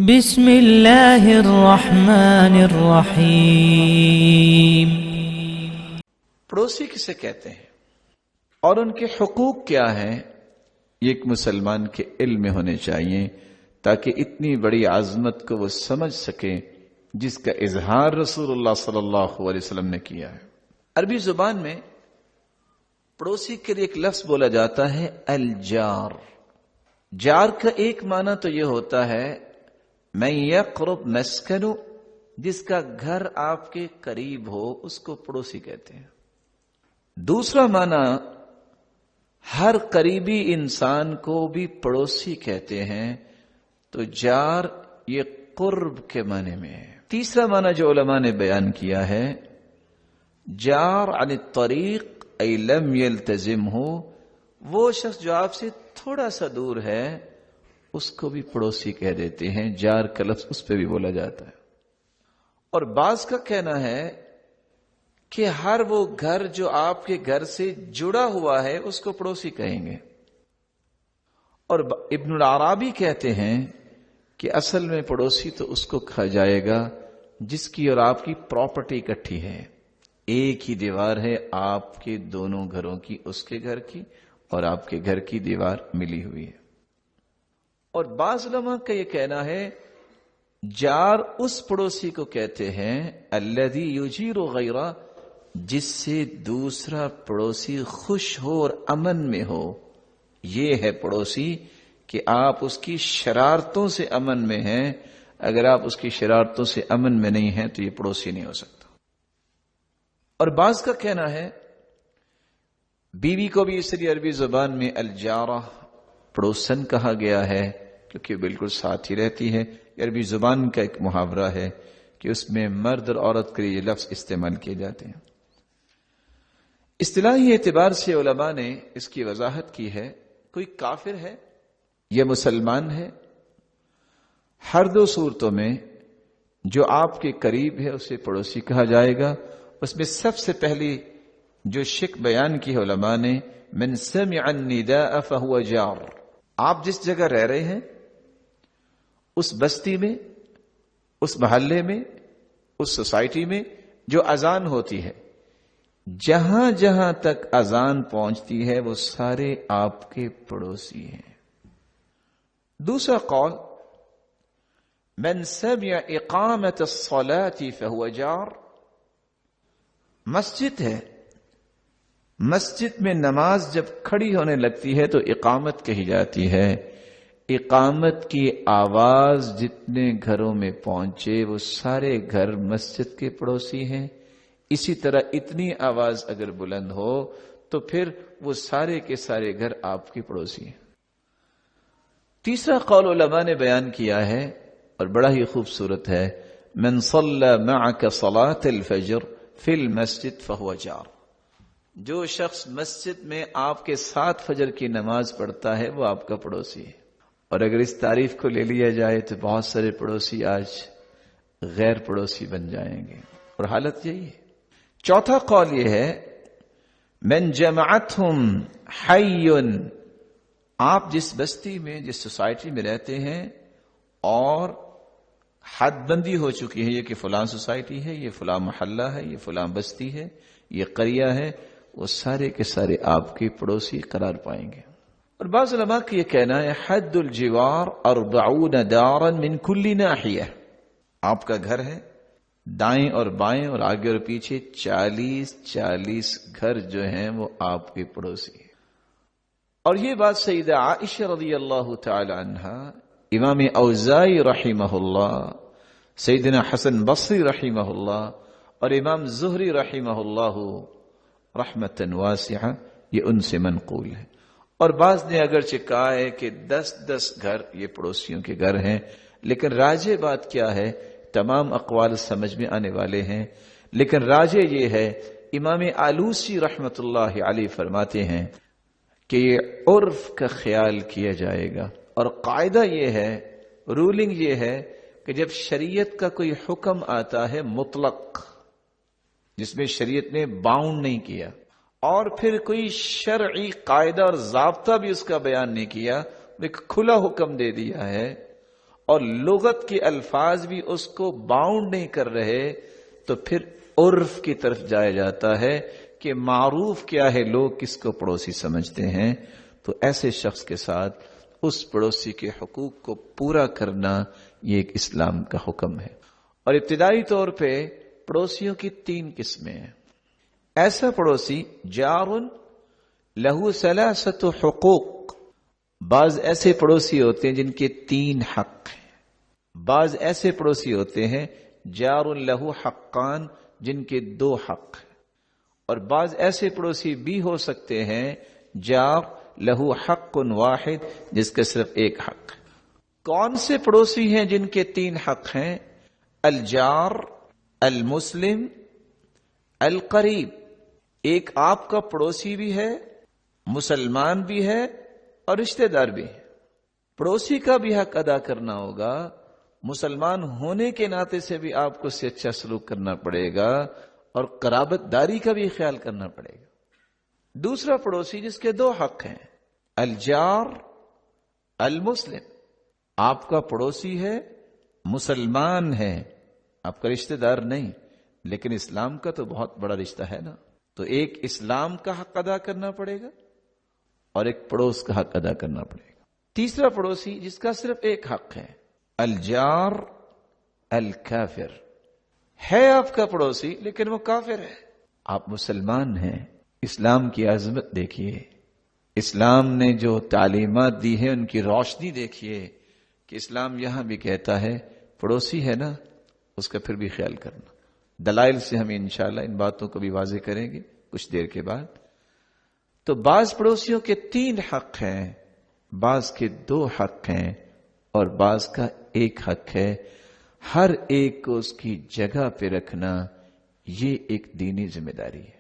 بسم اللہ الرحمن الرحیم۔ پڑوسی کسے کہتے ہیں اور ان کے حقوق کیا ہیں، یہ ایک مسلمان کے علم میں ہونے چاہیے تاکہ اتنی بڑی عظمت کو وہ سمجھ سکے جس کا اظہار رسول اللہ صلی اللہ علیہ وسلم نے کیا ہے۔ عربی زبان میں پڑوسی کے لیے ایک لفظ بولا جاتا ہے الجار۔ جار کا ایک معنی تو یہ ہوتا ہے من یقرب مسکنو، جس کا گھر آپ کے قریب ہو اس کو پڑوسی کہتے ہیں۔ دوسرا معنی ہر قریبی انسان کو بھی پڑوسی کہتے ہیں، تو جار یہ قرب کے معنی میں ہے۔ تیسرا معنی جو علماء نے بیان کیا ہے جار عن الطریق ای لم یلتزمہ، وہ شخص جو آپ سے تھوڑا سا دور ہے اس کو بھی پڑوسی کہہ دیتے ہیں، جار کا لفظ اس پہ بھی بولا جاتا ہے۔ اور بعض کا کہنا ہے کہ ہر وہ گھر جو آپ کے گھر سے جڑا ہوا ہے اس کو پڑوسی کہیں گے۔ اور ابن العرابی کہتے ہیں کہ اصل میں پڑوسی تو اس کو کہا جائے گا جس کی اور آپ کی پراپرٹی اکٹھی ہے، ایک ہی دیوار ہے آپ کے دونوں گھروں کی، اس کے گھر کی اور آپ کے گھر کی دیوار ملی ہوئی ہے۔ اور بعض علماء کا یہ کہنا ہے جار اس پڑوسی کو کہتے ہیں الذی یجیر غیرہ، جس سے دوسرا پڑوسی خوش ہو اور امن میں ہو، یہ ہے پڑوسی کہ آپ اس کی شرارتوں سے امن میں ہیں۔ اگر آپ اس کی شرارتوں سے امن میں نہیں ہیں تو یہ پڑوسی نہیں ہو سکتا۔ اور بعض کا کہنا ہے بیوی کو بھی اس لیے عربی زبان میں الجارہ پڑوسن کہا گیا ہے کیونکہ بالکل ساتھ ہی رہتی ہے۔ عربی زبان کا ایک محاورہ ہے کہ اس میں مرد اور عورت کے لیے یہ لفظ استعمال کیے جاتے ہیں۔ اصطلاحی اعتبار سے علماء نے اس کی وضاحت کی ہے، کوئی کافر ہے یا مسلمان ہے، ہر دو صورتوں میں جو آپ کے قریب ہے اسے پڑوسی کہا جائے گا۔ اس میں سب سے پہلی جو شک بیان کی ہے علماء نے من سمع النداء فهو جار، آپ جس جگہ رہ رہے ہیں اس بستی میں، اس محلے میں، اس سوسائٹی میں جو اذان ہوتی ہے، جہاں جہاں تک اذان پہنچتی ہے وہ سارے آپ کے پڑوسی ہیں۔ دوسرا قول من سمع اقامت الصلاة فهو جار، مسجد ہے، مسجد میں نماز جب کھڑی ہونے لگتی ہے تو اقامت کہی جاتی ہے۔ اقامت کی آواز جتنے گھروں میں پہنچے وہ سارے گھر مسجد کے پڑوسی ہیں۔ اسی طرح اتنی آواز اگر بلند ہو تو پھر وہ سارے کے سارے گھر آپ کے پڑوسی ہیں۔ تیسرا قول علماء نے بیان کیا ہے اور بڑا ہی خوبصورت ہے من صلی معک صلاة الفجر فی المسجد فهو جار، جو شخص مسجد میں آپ کے ساتھ فجر کی نماز پڑھتا ہے وہ آپ کا پڑوسی ہے۔ اور اگر اس تعریف کو لے لیا جائے تو بہت سارے پڑوسی آج غیر پڑوسی بن جائیں گے، اور حالت یہی ہے۔ چوتھا قول یہ ہے من جمعتهم حی، آپ جس بستی میں جس سوسائٹی میں رہتے ہیں اور حد بندی ہو چکی ہے یہ کہ فلاں سوسائٹی ہے، یہ فلاں محلہ ہے، یہ فلاں بستی ہے، یہ قریہ ہے، وہ سارے کے سارے آپ کے پڑوسی قرار پائیں گے۔ اور بعض علماء کا یہ کہنا ہے حد الجوار 40 دارا من کل ناحیہ، آپ کا گھر ہے، دائیں اور بائیں اور آگے اور پیچھے 40 گھر جو ہیں وہ آپ کے پڑوسی ہیں۔ اور یہ بات سیدہ عائشہ رضی اللہ تعالی عنہا، امام اوزائی رحمہ اللہ، سیدنا حسن بصری رحمہ اللہ اور امام زہری رحمہ اللہ رحمتا واسعہ، یہ ان سے منقول ہے۔ اور بعض نے اگرچہ کہا ہے کہ 10 گھر یہ پڑوسیوں کے گھر ہیں، لیکن راجح بات کیا ہے، تمام اقوال سمجھ میں آنے والے ہیں، لیکن راجح یہ ہے امام آلوسی رحمت اللہ علیہ فرماتے ہیں کہ یہ عرف کا خیال کیا جائے گا، اور قاعدہ یہ ہے، رولنگ یہ ہے کہ جب شریعت کا کوئی حکم آتا ہے مطلق جس میں شریعت نے باؤنڈ نہیں کیا، اور پھر کوئی شرعی قاعدہ اور ضابطہ بھی اس کا بیان نہیں کیا، ایک کھلا حکم دے دیا ہے، اور لغت کے الفاظ بھی اس کو باؤنڈ نہیں کر رہے تو پھر عرف کی طرف جایا جاتا ہے کہ معروف کیا ہے، لوگ کس کو پڑوسی سمجھتے ہیں. تو ایسے شخص کے ساتھ اس پڑوسی کے حقوق کو پورا کرنا یہ ایک اسلام کا حکم ہے. اور ابتدائی طور پہ پڑوسیوں کی 3 قسمیں ہیں. ایسا پڑوسی جار لہو ثلاثۃ حقوق، بعض ایسے پڑوسی ہوتے ہیں جن کے 3 حق ہیں. بعض ایسے پڑوسی ہوتے ہیں جار لہو حقان، جن کے 2 حق ہیں. اور بعض ایسے پڑوسی بھی ہو سکتے ہیں جار لہو حق واحد، جس کا صرف 1 حق ہے. کون سے پڑوسی ہیں جن کے 3 حق ہیں؟ الجار، المسلم، القریب. ایک آپ کا پڑوسی بھی ہے، مسلمان بھی ہے اور رشتہ دار بھی ہے. پڑوسی کا بھی حق ادا کرنا ہوگا، مسلمان ہونے کے ناطے سے بھی آپ کو اس سے اچھا سلوک کرنا پڑے گا اور قرابت داری کا بھی خیال کرنا پڑے گا. دوسرا پڑوسی جس کے 2 حق ہیں، الجار المسلم. آپ کا پڑوسی ہے، مسلمان ہے، آپ کا رشتہ دار نہیں، لیکن اسلام کا تو بہت بڑا رشتہ ہے نا. تو ایک اسلام کا حق ادا کرنا پڑے گا اور ایک پڑوس کا حق ادا کرنا پڑے گا. تیسرا پڑوسی جس کا صرف 1 حق ہے، الجار الکافر. ہے آپ کا پڑوسی لیکن وہ کافر ہے. آپ مسلمان ہیں. اسلام کی عظمت دیکھیے، اسلام نے جو تعلیمات دی ہیں ان کی روشنی دیکھیے کہ اسلام یہاں بھی کہتا ہے پڑوسی ہے نا، اس کا پھر بھی خیال کرنا. دلائل سے ہم انشاءاللہ ان باتوں کو بھی واضح کریں گے کچھ دیر کے بعد. تو بعض پڑوسیوں کے 3 حق ہیں، بعض کے 2 حق ہیں اور بعض کا 1 حق ہے. ہر ایک کو اس کی جگہ پہ رکھنا یہ ایک دینی ذمہ داری ہے.